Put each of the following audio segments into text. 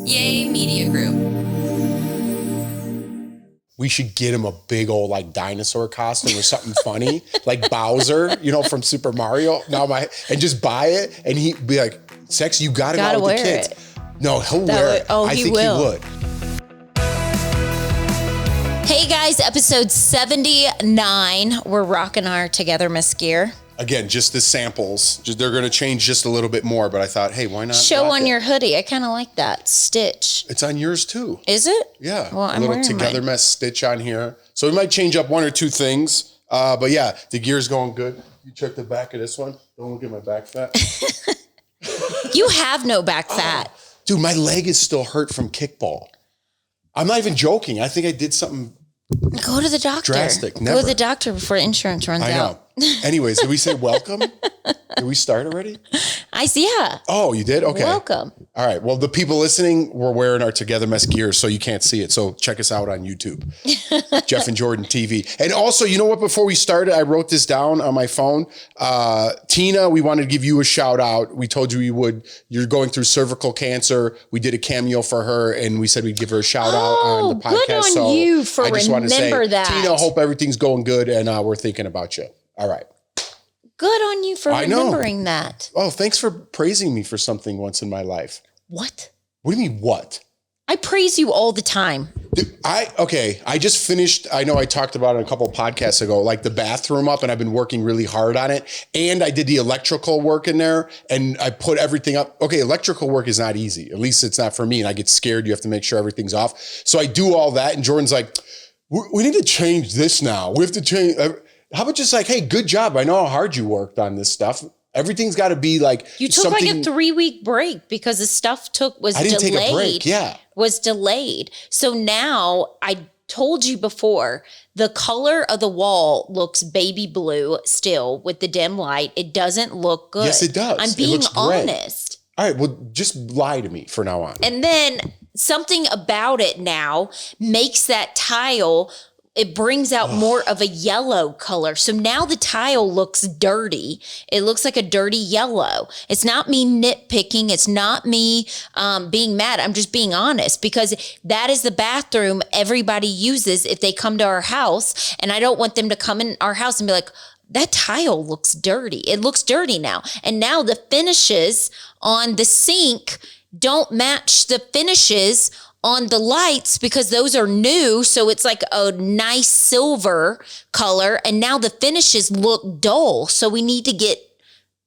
Yay Media Group. We should get him a big old like dinosaur costume or something funny, like Bowser, from Super Mario. And just buy it, and he'd be like, "Sex, you got to go out with the kids." No, he'll wear it. I think he would. Hey guys, episode 79. We're rocking our TogetherMess gear. Again, just the samples. They're going to change just a little bit more, but I thought, hey, why not? Show on your hoodie. I kind of like that stitch. It's on yours too. Is it? Yeah. Well, a little TogetherMess stitch on here. So we might change up one or two things. But yeah, the gear's going good. You check the back of this one. Don't look at my back fat. You have no back fat. Dude, my leg is still hurt from kickball. I'm not even joking. I think I did something. Go to the doctor. Drastic. Never. Go to the doctor before insurance runs out. I know. Anyways, did we say welcome? Did we start already? Yeah. Oh, you did? Okay. Welcome. All right. Well, the people listening, we're wearing our TogetherMess gear, so you can't see it. So check us out on YouTube. Jeff and Jordan TV. And also, you know what? Before we started, I wrote this down on my phone. Tina, we wanted to give you a shout out. We told you we would. You're going through cervical cancer. We did a cameo for her, and we said we'd give her a shout out on the podcast. Good on you for remember that. Tina, hope everything's going good, and we're thinking about you. All right. Good on you for remembering that. Oh, thanks for praising me for something once in my life. What? What do you mean, what? I praise you all the time. Dude, I just finished, I know I talked about it a couple of podcasts ago, like the bathroom up, and I've been working really hard on it. And I did the electrical work in there, and I put everything up. Okay, electrical work is not easy. At least it's not for me. And I get scared. You have to make sure everything's off. So I do all that. And Jordan's like, we need to change this now. We have to change. How about just like, hey, good job. I know how hard you worked on this stuff. Everything's got to be like you took like a 3-week break because the stuff was delayed. I didn't take a break. Yeah, was delayed. So now I told you before, the color of the wall looks baby blue still with the dim light. It doesn't look good. Yes, it does. I'm being honest. All right, well, just lie to me for now on. And then something about it now makes that tile. It brings out more of a yellow color. So now the tile looks dirty. It looks like a dirty yellow. It's not me nitpicking. It's not me being mad. I'm just being honest because that is the bathroom everybody uses if they come to our house. And I don't want them to come in our house and be like, that tile looks dirty. It looks dirty now. And now the finishes on the sink don't match the finishes on the lights because those are new. So it's like a nice silver color. And now the finishes look dull. So we need to get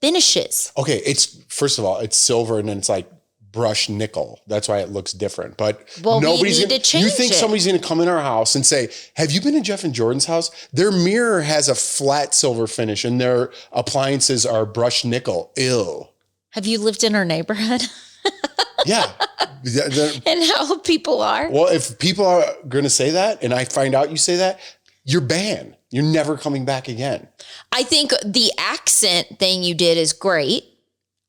finishes. Okay. First of all, it's silver and then it's like brushed nickel. That's why it looks different. But nobody's going to change. You think somebody's going to come in our house and say, have you been in Jeff and Jordan's house? Their mirror has a flat silver finish and their appliances are brushed nickel. Ew. Have you lived in our neighborhood? Yeah. And how people are. Well, if people are going to say that and I find out you say that, you're banned. You're never coming back again. I think the accent thing you did is great.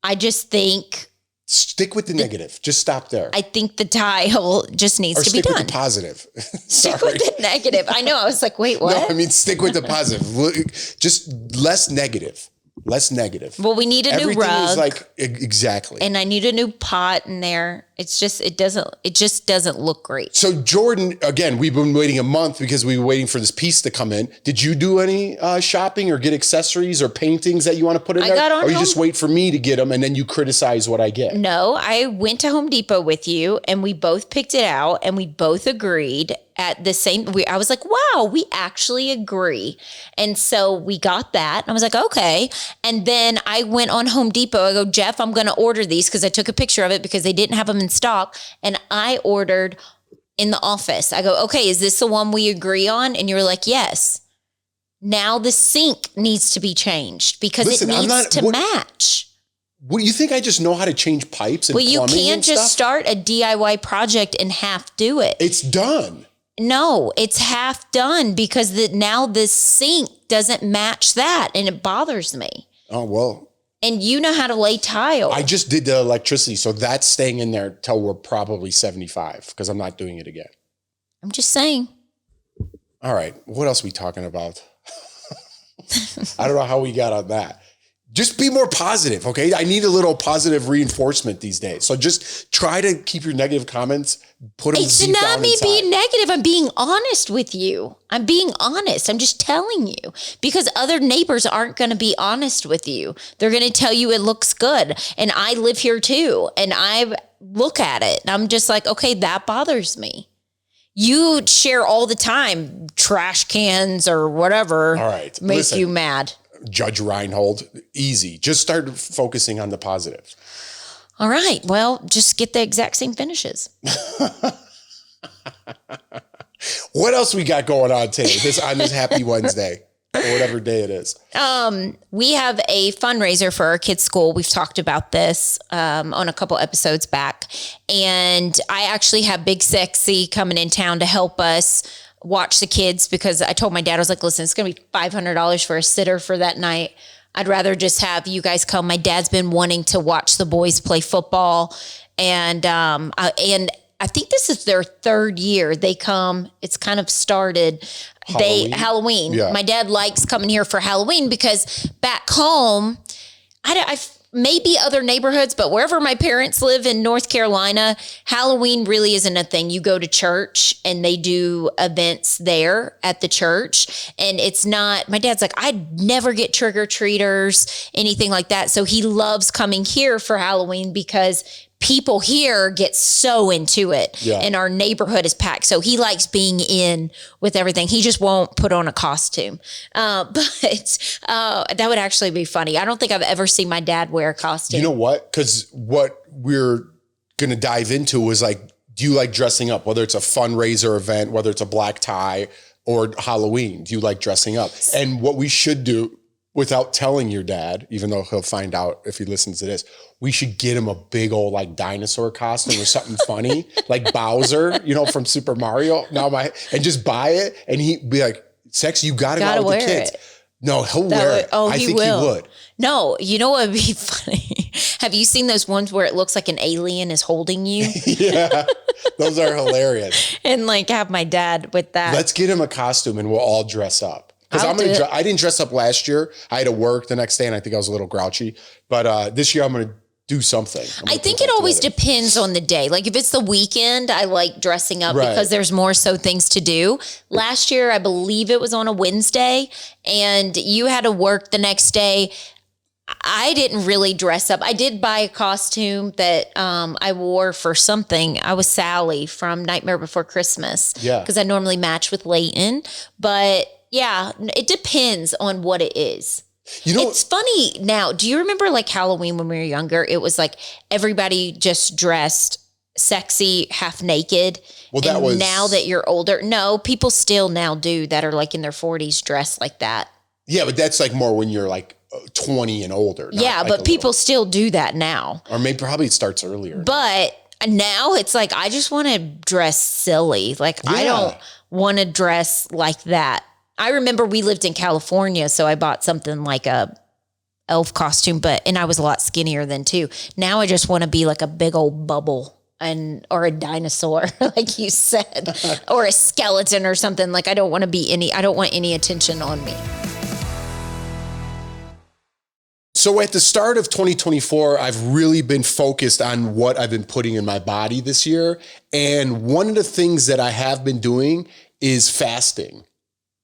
I just think... Stick with the negative. Just stop there. I think the tile just needs to be done. Stick with the positive. Stick with the negative. I know. I was like, wait, what? No, I mean, stick with the positive. Just less negative. Less negative. Well, we need a new rug. Everything is like, exactly. And I need a new pot in there. It's just, it just doesn't look great. So Jordan, again, we've been waiting a month because we were waiting for this piece to come in. Did you do any shopping or get accessories or paintings that you want to put in there? Or you just wait for me to get them and then you criticize what I get? No, I went to Home Depot with you and we both picked it out and we both agreed at the same, I was like, wow, we actually agree. And so we got that. I was like, okay. And then I went on Home Depot. I go, Jeff, I'm going to order these because I took a picture of it because they didn't have them in stock. And I ordered in the office. I go, okay, is this the one we agree on? And you're like, yes. Now the sink needs to be changed because it needs to match. What, you think I just know how to change pipes and plumbing and stuff? Well, you can't just start a DIY project and half do it. It's done. No, it's half done because now the sink doesn't match that and it bothers me. Oh, well. And you know how to lay tile. I just did the electricity, so that's staying in there till we're probably 75 because I'm not doing it again. I'm just saying. All right. What else are we talking about? I don't know how we got on that. just be more positive, okay? I need a little positive reinforcement these days. So just try to keep your negative comments, put them It's deep not down me inside. being negative. I'm being honest with you. I'm being honest. I'm just telling you because other neighbors aren't going to be honest with you. They're going to tell you it looks good. And I live here too. And I look at it and I'm just like, okay, that bothers me. You share all the time trash cans or whatever. All right. Make Listen. you mad. Judge Reinhold, easy. Just start focusing on the positives. All right. Well, just get the exact same finishes. What else we got going on today? On this happy Wednesday or whatever day it is. We have a fundraiser for our kids' school. We've talked about this on a couple episodes back. And I actually have Big Sexy coming in town to help us watch the kids because I told my dad, I was like, listen, it's going to be $500 for a sitter for that night. I'd rather just have you guys come. My dad's been wanting to watch the boys play football. And I think this is their third year. They come, it's kind of started. Halloween. Yeah. My dad likes coming here for Halloween because back home, I maybe other neighborhoods, but wherever my parents live in North Carolina, Halloween really isn't a thing. You go to church and they do events there at the church. And it's not, my dad's like, I'd never get trick-or-treaters, anything like that. So he loves coming here for Halloween because people here get so into it and our neighborhood is packed. So he likes being in with everything. He just won't put on a costume. But that would actually be funny. I don't think I've ever seen my dad wear a costume. You know what? Because what we're going to dive into is like, do you like dressing up? Whether it's a fundraiser event, whether it's a black tie or Halloween, do you like dressing up? And what we should do without telling your dad, even though he'll find out if he listens to this, we should get him a big old like dinosaur costume or something funny, like Bowser, from Super Mario. And just buy it, and he'd be like, "Sex, you got to go out with the kids." It. No, he'll wear it. Oh, I think he would. No, you know what would be funny? Have you seen those ones where it looks like an alien is holding you? Yeah, those are hilarious. And like have my dad with that. Let's get him a costume, and we'll all dress up. Because I didn't dress up last year. I had to work the next day, and I think I was a little grouchy. But this year, I'm going to do something. I think it always depends on the day. Like if it's the weekend, I like dressing up because there's more so things to do. Last year, I believe it was on a Wednesday, and you had to work the next day. I didn't really dress up. I did buy a costume that I wore for something. I was Sally from Nightmare Before Christmas. Yeah. Because I normally match with Leighton. But yeah, it depends on what it is. It's funny now. Do you remember like Halloween when we were younger? It was like everybody just dressed sexy, half naked. Well, that was now that you're older. No, people still now do that are like in their 40s dressed like that. Yeah, but that's like more when you're like 20 and older. Yeah, like but people still do that now. Or maybe probably it starts earlier. But now it's like I just want to dress silly. Like I don't want to dress like that. I remember we lived in California, so I bought something like a elf costume, and I was a lot skinnier then too. Now I just want to be like a big old bubble or a dinosaur, like you said, or a skeleton or something. Like I don't want any attention on me. So at the start of 2024, I've really been focused on what I've been putting in my body this year. And one of the things that I have been doing is fasting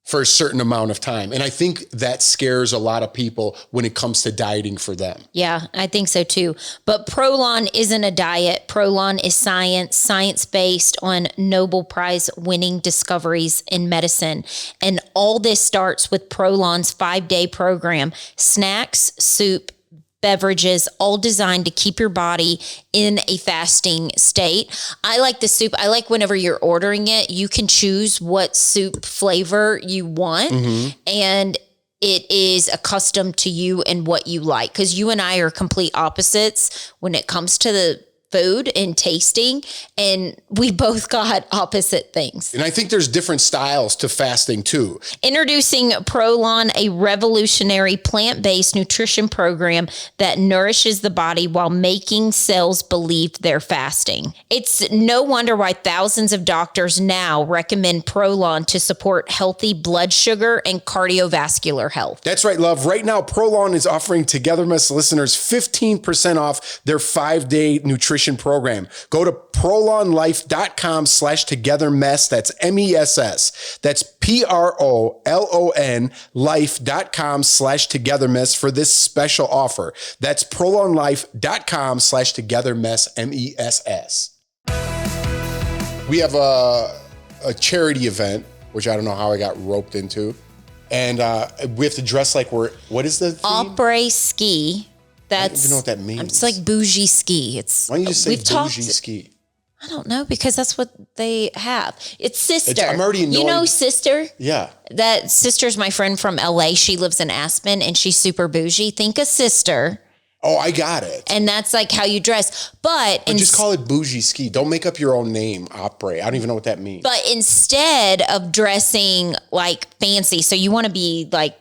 for a certain amount of time. And I think that scares a lot of people when it comes to dieting for them. Yeah, I think so too. But Prolon isn't a diet. Prolon is science-based on Nobel Prize winning discoveries in medicine. And all this starts with Prolon's 5-day program, snacks, soup, beverages, all designed to keep your body in a fasting state. I like the soup. I like whenever you're ordering it, you can choose what soup flavor you want. Mm-hmm. And it is accustomed to you and what you like. Because you and I are complete opposites when it comes to the food and tasting, and we both got opposite things. And I think there's different styles to fasting too. Introducing Prolon, a revolutionary plant-based nutrition program that nourishes the body while making cells believe they're fasting. It's no wonder why thousands of doctors now recommend Prolon to support healthy blood sugar and cardiovascular health. That's right, love. Right now, Prolon is offering TogetherMess listeners 15% off their 5-day nutrition program. Go to prolonlife.com/togetherness. That's MESS. That's PROLON life.com/togetherness for this special offer. That's prolonlife.com/togetherness, MESS. We have a charity event, which I don't know how I got roped into. And we have to dress like what is the theme? Après ski. I don't even know what that means. It's like bougie ski. Why don't you just say bougie ski? I don't know, because that's what they have. It's Sister. I'm already annoyed. You know Sister? Yeah. That Sister's my friend from LA. She lives in Aspen and she's super bougie. Think of Sister. Oh, I got it. And that's like how you dress. But just call it bougie ski. Don't make up your own name, Opry. I don't even know what that means. But instead of dressing like fancy, so you want to be like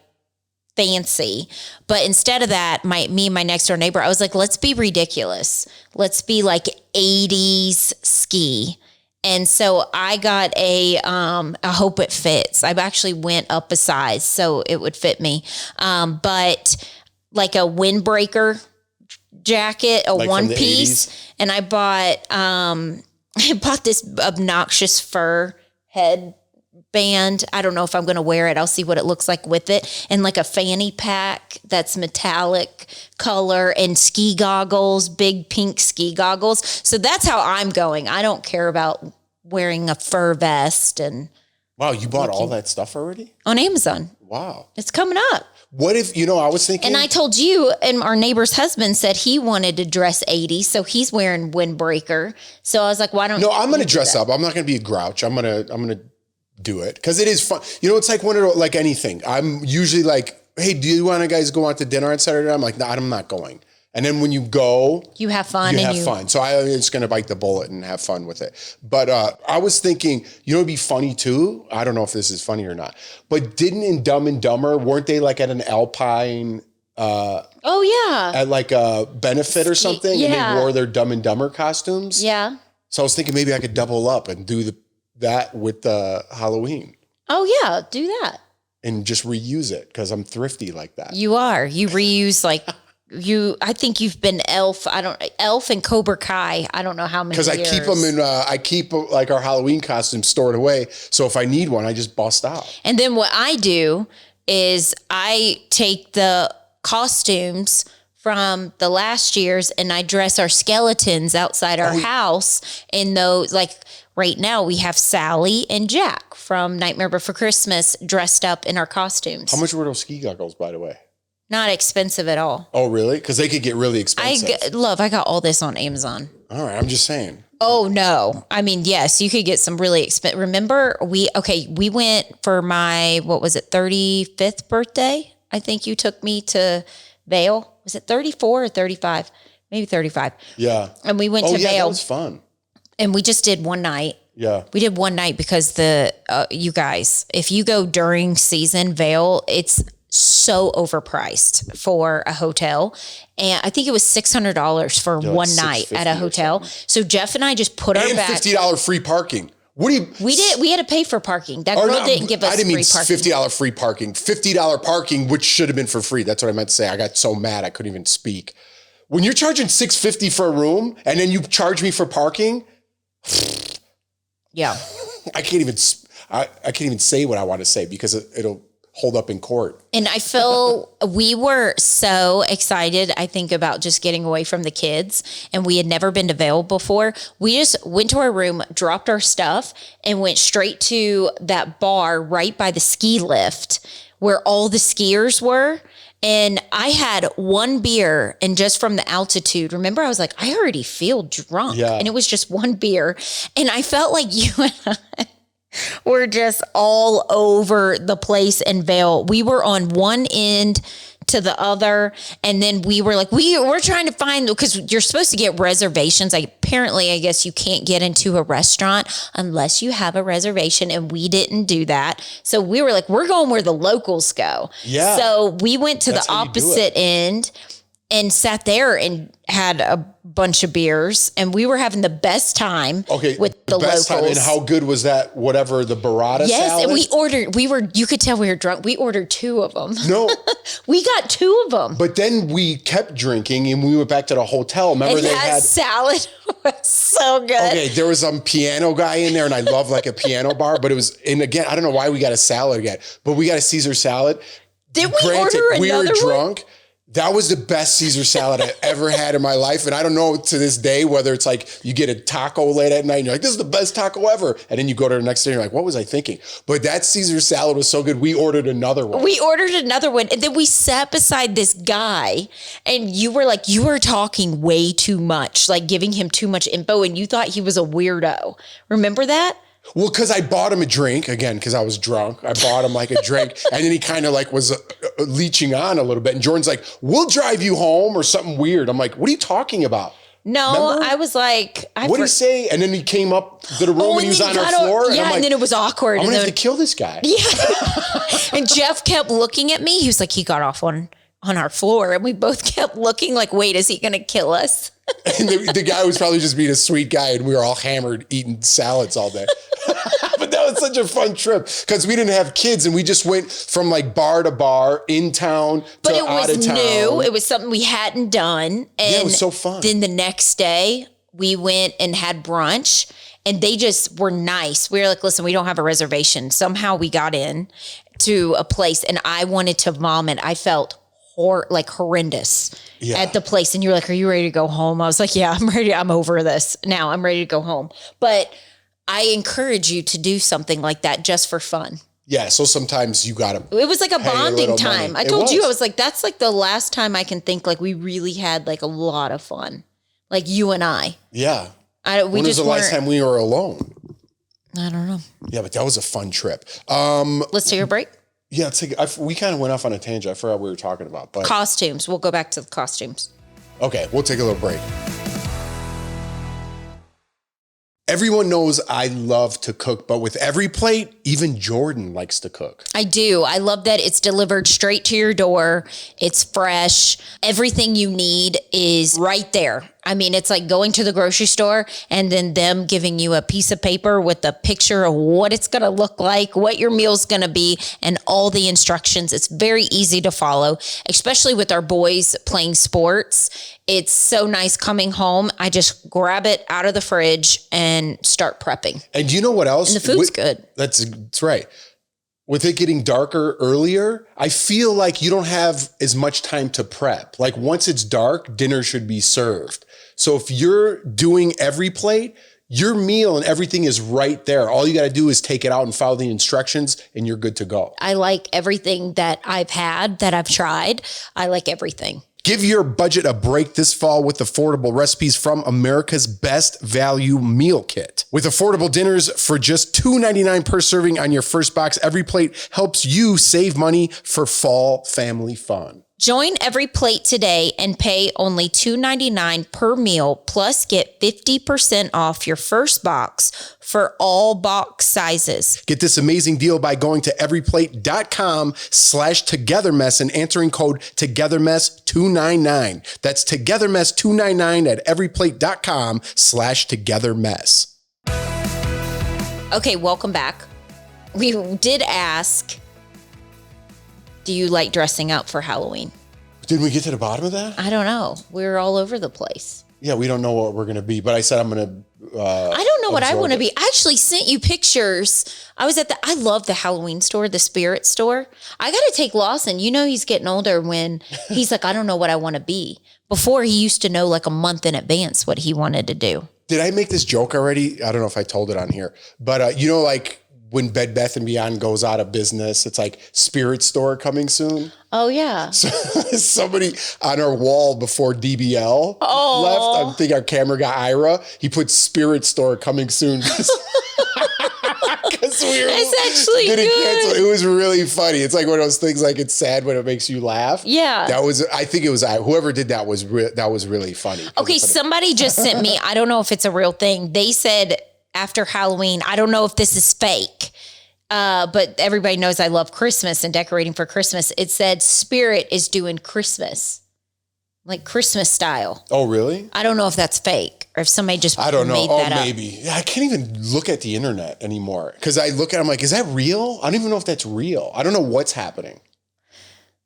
fancy, but instead of that, me and my next door neighbor, I was like, let's be ridiculous. Let's be like 80s ski. And so I got I hope it fits. I actually went up a size so it would fit me. But like a windbreaker jacket, like one piece. 80s? And I bought this obnoxious fur head band. I don't know if I'm going to wear it. I'll see what it looks like with it. And like a fanny pack that's metallic color, and ski goggles, big pink ski goggles. So that's how I'm going. I don't care about wearing a fur vest. And wow, you bought all that stuff already? On Amazon. Wow. It's coming up. What if, I was thinking. And I told you, and our neighbor's husband said he wanted to dress 80, so he's wearing windbreaker. So I was like, why don't you? No, I'm going to dress up. I'm not going to be a grouch. I'm going to do it because it is fun. It's like like anything. I'm usually like, hey, do you want to guys go out to dinner on Saturday? I'm like, no, I'm not going. And then when you go, you have fun. Fun. So I'm just going to bite the bullet and have fun with it. But I was thinking, it'd be funny too. I don't know if this is funny or not, but didn't in Dumb and Dumber, weren't they like at an Alpine? At like a benefit or something, and they wore their Dumb and Dumber costumes. Yeah. So I was thinking maybe I could double up and do that with the Halloween. Oh yeah, do that. And just reuse it because I'm thrifty like that. You are. You reuse like I think you've been Elf and Cobra Kai. I don't know how many years. Because I keep them in. I keep like our Halloween costumes stored away. So if I need one, I just bust out. And then what I do is I take the costumes from the last year's and I dress our skeletons outside our house in those, like right now we have Sally and Jack from Nightmare Before Christmas dressed up in our costumes. How much were those ski goggles, by the way? Not expensive at all. Oh, really? Because they could get really expensive. I got all this on Amazon. All right, I'm just saying. Oh, no. I mean, yes, you could get some really expensive. Remember, we went for my, 35th birthday? I think you took me to Vail. Was it 34 or 35? Maybe 35. Yeah. And we went to Vail. That was fun. And we just did one night. Yeah. We did one night because you guys, if you go during season, Vail, it's so overpriced for a hotel. And I think it was $600 for one night at a hotel. So Jeff and I just put our back. And $50 free parking. What do you? We had to pay for parking. That girl didn't give us free parking. I didn't mean $50 free parking. $50 parking, which should have been for free. That's what I meant to say. I got so mad I couldn't even speak. When you're charging $650 for a room and then you charge me for parking, yeah, I can't even say what I want to say because it'll hold up in court. And I feel we were so excited, I think, about just getting away from the kids. And we had never been to Vail before. We just went to our room, dropped our stuff, and went straight to that bar right by the ski lift where all the skiers were. And I had one beer, and just from the altitude, remember, I was like, I already feel drunk. Yeah. And it was just one beer. And I felt like you and I were just all over the place in Vail. We were on one end to the other. And then we were like, we're trying to find, because you're supposed to get reservations. Like, apparently, I guess you can't get into a restaurant unless you have a reservation. And we didn't do that. So we were like, we're going where the locals go. Yeah. So we went to the opposite end and sat there and had a bunch of beers, and we were having the best time with the locals. Time. And how good was that? Whatever, the burrata salad? Yes, and you could tell we were drunk. We ordered 2 of them. No. We got 2 of them. But then we kept drinking and we went back to the hotel. Remember, they had salad was so good. Okay, there was some piano guy in there, and I love like a piano bar, but it was, and again, I don't know why we got a salad again, but we got a Caesar salad. Did we order another we were one? drunk. That was the best Caesar salad I ever had in my life. And I don't know to this day whether it's like you get a taco late at night and you're like, this is the best taco ever. And then you go to the next day and you're like, what was I thinking? But that Caesar salad was so good. We ordered another one. And then we sat beside this guy, and you were like, you were talking way too much, like giving him too much info, and you thought he was a weirdo. Remember that? Well, because I bought him a drink, again, because I was drunk. I bought him like a drink, and then he kind of like was leeching on a little bit. And Jordan's like, we'll drive you home or something weird. I'm like, what are you talking about? No, remember? I was like, what did he say? And then he came up to the room and he was on our floor. Yeah, and then it was awkward. I'm going to have to kill this guy. Yeah. And Jeff kept looking at me. He was like, he got off on our floor, and we both kept looking like, wait, is he going to kill us? And the guy was probably just being a sweet guy, and we were all hammered eating salads all day. But that was such a fun trip because we didn't have kids, and we just went from like bar to bar in town to out of town. But it was new. It was something we hadn't done. And yeah, it was so fun. Then the next day we went and had brunch, and they just were nice. We were like, listen, we don't have a reservation. Somehow we got in to a place, and I wanted to vomit. I felt horrendous at the place. And you're like, are you ready to go home? I was like, yeah, I'm ready. I'm over this now. I'm ready to go home. But I encourage you to do something like that just for fun. Yeah. So sometimes you got to. It was like a bonding time. Money. I told you, I was like, that's like the last time I can think like we really had like a lot of fun. Like you and I. Yeah. When was the last time we were alone? I don't know. Yeah, but that was a fun trip. Let's take a break. Yeah, we kind of went off on a tangent. I forgot what we were talking about. But costumes. We'll go back to the costumes. Okay, we'll take a little break. Everyone knows I love to cook, but with EveryPlate, even Jordan likes to cook. I do. I love that it's delivered straight to your door. It's fresh. Everything you need is right there. I mean, it's like going to the grocery store and then them giving you a piece of paper with a picture of what it's going to look like, what your meal's going to be, and all the instructions. It's very easy to follow, especially with our boys playing sports. It's so nice coming home. I just grab it out of the fridge and start prepping. And do you know what else? And the food's good. That's right. With it getting darker earlier, I feel like you don't have as much time to prep. Like once it's dark, dinner should be served. So if you're doing EveryPlate, your meal and everything is right there. All you got to do is take it out and follow the instructions and you're good to go. I like everything that I've had, that I've tried. I like everything. Give your budget a break this fall with affordable recipes from America's Best Value Meal Kit. With affordable dinners for just $2.99 per serving on your first box, EveryPlate helps you save money for fall family fun. Join EveryPlate today and pay only $2.99 per meal, plus get 50% off your first box for all box sizes. Get this amazing deal by going to everyplate.com/togetherness and entering code TogetherMess299. That's TogetherMess299 at everyplate.com/togetherness. Okay, welcome back. We did ask, do you like dressing up for Halloween? Did we get to the bottom of that? I don't know. We were all over the place. Yeah, we don't know what we're going to be, but I said I'm going to... I don't know what I want to be. I actually sent you pictures. I love the Halloween store, the spirit store. I got to take Lawson. You know he's getting older when he's like, I don't know what I want to be. Before he used to know like a month in advance what he wanted to do. Did I make this joke already? I don't know if I told it on here, but you know, like when Bed Bath & Beyond goes out of business, it's like spirit store coming soon. Oh yeah. So somebody on our wall before DBL left, I think our camera guy Ira, he put spirit store coming soon. Because we were It's actually getting good. canceled. It was really funny. It's like one of those things. Like it's sad when it makes you laugh. Yeah. That was. I think it was. Whoever did that was. That was really funny. Okay, somebody just sent me. I don't know if it's a real thing. They said after Halloween. I don't know if this is fake. But everybody knows I love Christmas and decorating for Christmas. It said Spirit is doing Christmas, like Christmas style. Oh, really? I don't know if that's fake or if somebody just I don't know. made that up. Maybe. Yeah, I can't even look at the internet anymore because I look at it, I'm like, is that real? I don't even know if that's real. I don't know what's happening.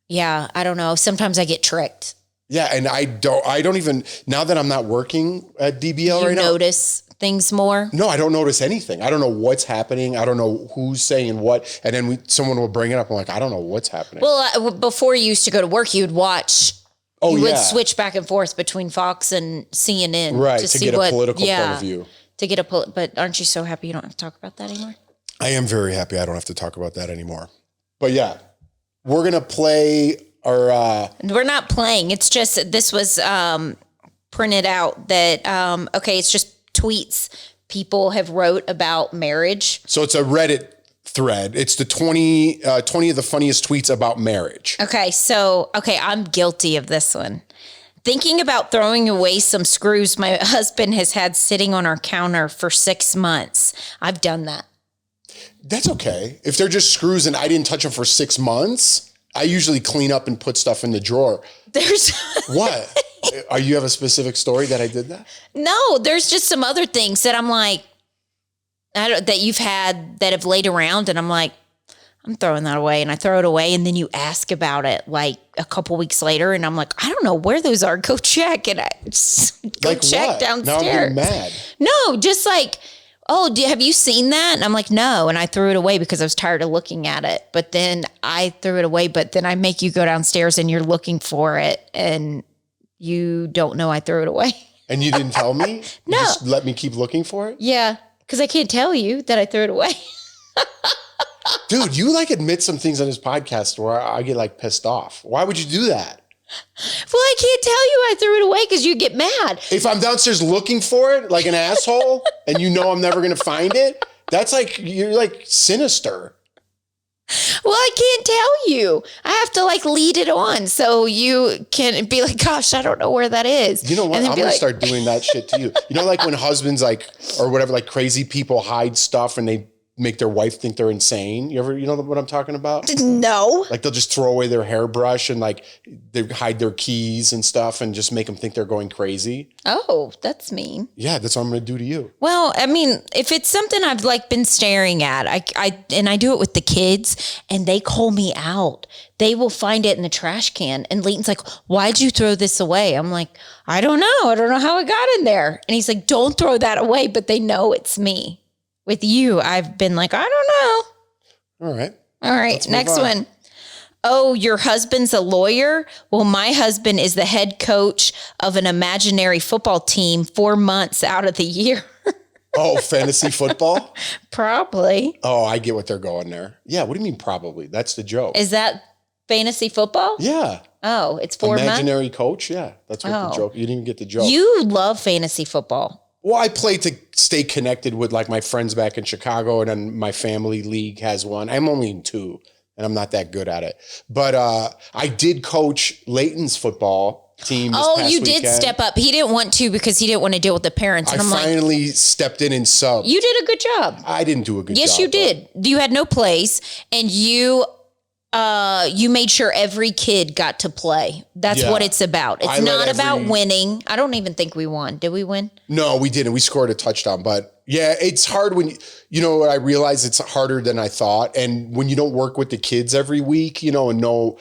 Yeah, I don't know. Sometimes I get tricked. Yeah, and I don't even, now that I'm not working at DBL right now. You notice things more? No, I don't notice anything. I don't know what's happening. I don't know who's saying what. And then someone will bring it up. I'm like, I don't know what's happening. Well, before you used to go to work, you'd watch. Oh, you yeah. would switch back and forth between Fox and CNN. Right, to see get what, a political point of view. To get but aren't you so happy you don't have to talk about that anymore? I am very happy I don't have to talk about that anymore. But yeah, we're going to play our... We're not playing. It's just, this was printed out that, okay, it's just tweets people have wrote about marriage. So it's a Reddit thread. It's the 20 of the funniest tweets about marriage. Okay, I'm guilty of this one. Thinking about throwing away some screws my husband has had sitting on our counter for 6 months. I've done that. That's okay. If they're just screws and I didn't touch them for 6 months, I usually clean up and put stuff in the drawer. There's What? You have a specific story that I did that? No, there's just some other things that I'm like, that you've had that have laid around, and I'm like, I'm throwing that away, and I throw it away, and then you ask about it like a couple weeks later, and I'm like, I don't know where those are. Go check, and I just go Like check what? downstairs. Now I'm getting mad. No, just like, oh, have you seen that? And I'm like, no, and I threw it away because I was tired of looking at it. But then I threw it away, but then I make you go downstairs, and you're looking for it, and you don't know I threw it away. And you didn't tell me? No. You just let me keep looking for it? Yeah, because I can't tell you that I threw it away. Dude, you like admit some things on this podcast where I get like pissed off. Why would you do that? Well, I can't tell you I threw it away because you get mad. If I'm downstairs looking for it like an asshole and you know I'm never going to find it, that's like, you're like sinister. Well, I can't tell you. I have to like lead it on so you can be like, gosh, I don't know where that is. You know what? And then I'm be going to like- start doing that shit to you. You know, like when husbands like, or whatever, like crazy people hide stuff and they make their wife think they're insane. You know what I'm talking about? No. Like they'll just throw away their hairbrush and like they hide their keys and stuff and just make them think they're going crazy. Oh, that's mean. Yeah, that's what I'm going to do to you. Well, I mean, if it's something I've like been staring at, I do it with the kids and they call me out. They will find it in the trash can. And Leighton's like, why'd you throw this away? I'm like, I don't know. I don't know how it got in there. And he's like, don't throw that away. But they know it's me. With you, I've been like, I don't know. All right. All right. Next one. Oh, your husband's a lawyer? Well, my husband is the head coach of an imaginary football team 4 months out of the year. Oh, fantasy football? Probably. Oh, I get what they're going there. Yeah. What do you mean probably? That's the joke. Is that fantasy football? Yeah. Oh, it's 4 months? Imaginary coach? Yeah. That's what the joke. You didn't even get the joke. You love fantasy football. Well, I play to stay connected with like my friends back in Chicago, and then my family league has one. I'm only in 2 and I'm not that good at it. But I did coach Leighton's football team this past you weekend. did step up. He didn't want to because he didn't want to deal with the parents. And I I'm finally stepped in and subbed. you did a good job. I didn't do a good job. Yes, you did. You had no place, and you made sure every kid got to play. That's what it's about. It's not about winning. I don't even think we won. Did we win? No, we didn't. We scored a touchdown, but yeah, it's hard when you know, I realize it's harder than I thought. And when you don't work with the kids every week, you know, and know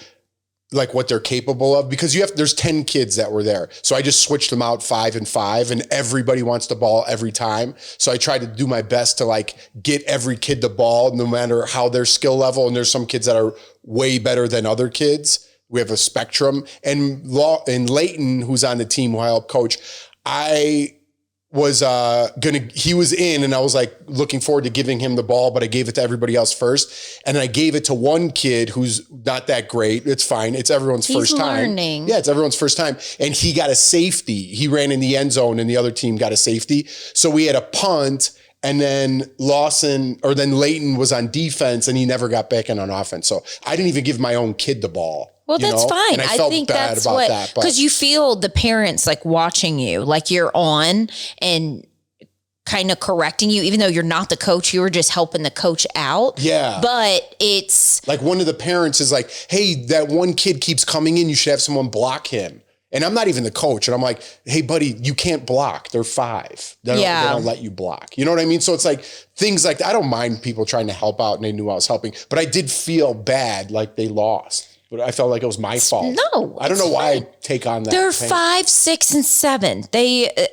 like what they're capable of, because there's 10 kids that were there. So I just switched them out 5 and 5, and everybody wants the ball every time. So I try to do my best to like get every kid the ball, no matter how their skill level. And there's some kids that are way better than other kids. We have a spectrum. And Leighton, who's on the team who I help coach, I was he was in, and I was like looking forward to giving him the ball, but I gave it to everybody else first. And I gave it to one kid who's not that great. It's fine. It's everyone's first time. Learning. Yeah, it's everyone's first time. And he got a safety. He ran in the end zone and the other team got a safety. So we had a punt And then Leighton was on defense and he never got back in on offense. So I didn't even give my own kid the ball. Well, that's fine. And I felt think bad that's about that. Because you feel the parents like watching you, like you're on and kind of correcting you, even though you're not the coach, you were just helping the coach out. Yeah. But it's like one of the parents is like, hey, that one kid keeps coming in. You should have someone block him. And I'm not even the coach. And I'm like, hey, buddy, you can't block. They're 5. They don't let you block. You know what I mean? So it's like things like that. I don't mind people trying to help out and they knew I was helping. But I did feel bad like they lost. But I felt like it was my fault. No. I don't know why I take on that. They're 5, 6, and 7.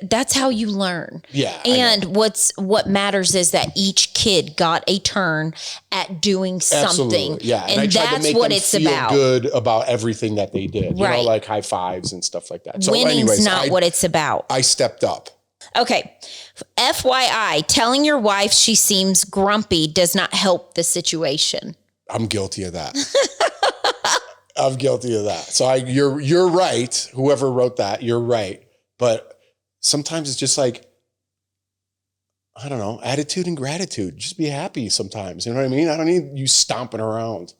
That's how you learn. Yeah. And what matters is that each kid got a turn at doing something. Absolutely. Yeah. And I tried that's to make what them it's feel about. good about everything that they did. You Right. know, like high fives and stuff like that. So Winning's not what it's about. I stepped up. Okay. FYI, telling your wife she seems grumpy does not help the situation. I'm guilty of that. I'm guilty of that. So you're right. Whoever wrote that, you're right. But sometimes it's just like, I don't know, attitude and gratitude. Just be happy sometimes. You know what I mean? I don't need you stomping around.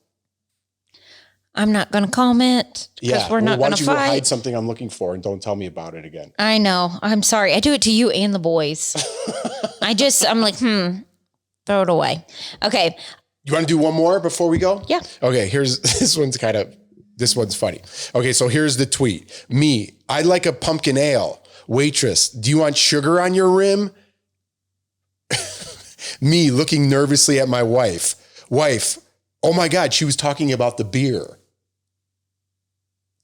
I'm not going to comment because we're not going to Why don't you fight. hide something I'm looking for and don't tell me about it again? I know. I'm sorry. I do it to you and the boys. I'm like, throw it away. Okay. You want to do one more before we go? Yeah. Okay. This one's funny. Okay. So here's the tweet. Me, I'd like a pumpkin ale. Waitress, do you want sugar on your rim? Me looking nervously at my wife. Wife, oh my God, she was talking about the beer.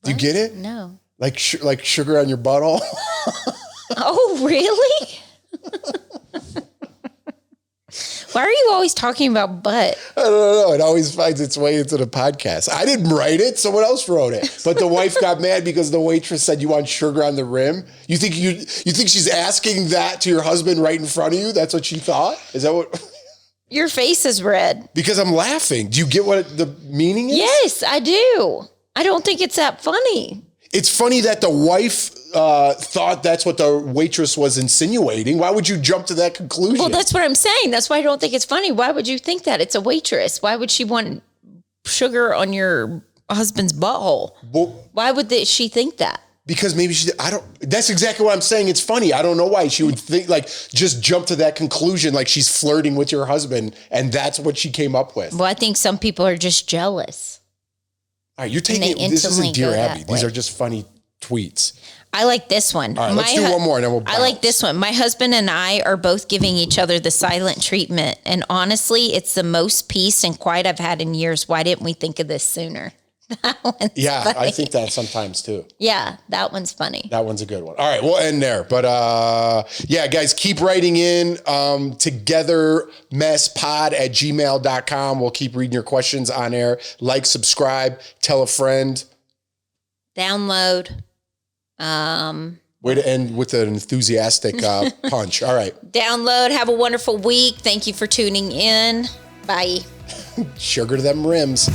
Do you get it? No. Like sugar on your butthole? Oh, really? Why are you always talking about butt? I don't know. It always finds its way into the podcast. I didn't write it. Someone else wrote it. But the wife got mad because the waitress said you want sugar on the rim. You think she's asking that to your husband right in front of you? That's what she thought? Is that what? Your face is red. Because I'm laughing. Do you get what the meaning is? Yes, I do. I don't think it's that funny. It's funny that the wife thought that's what the waitress was insinuating. Why would you jump to that conclusion? Well, that's what I'm saying. That's why I don't think it's funny. Why would you think that? It's a waitress. Why would she want sugar on your husband's butthole? Well, Why would she think that? because maybe that's exactly what I'm saying. It's funny. I don't know why she would think just jump to that conclusion like she's flirting with your husband and that's what she came up with. Well, I think some people are just jealous. All right, you're taking it. This isn't Dear Abby. These are just funny tweets. I like this one. All right, let's do one more and then we'll bounce. I like this one. My husband and I are both giving each other the silent treatment. And honestly, it's the most peace and quiet I've had in years. Why didn't we think of this sooner? That one's funny. I think that sometimes too. Yeah, that one's funny. That one's a good one. All right, we'll end there. But guys, keep writing in TogetherMessPod@gmail.com. We'll keep reading your questions on air. Like, subscribe, tell a friend. Download. Way to end with an enthusiastic punch. All right. Download. Have a wonderful week. Thank you for tuning in. Bye. Sugar to them rims.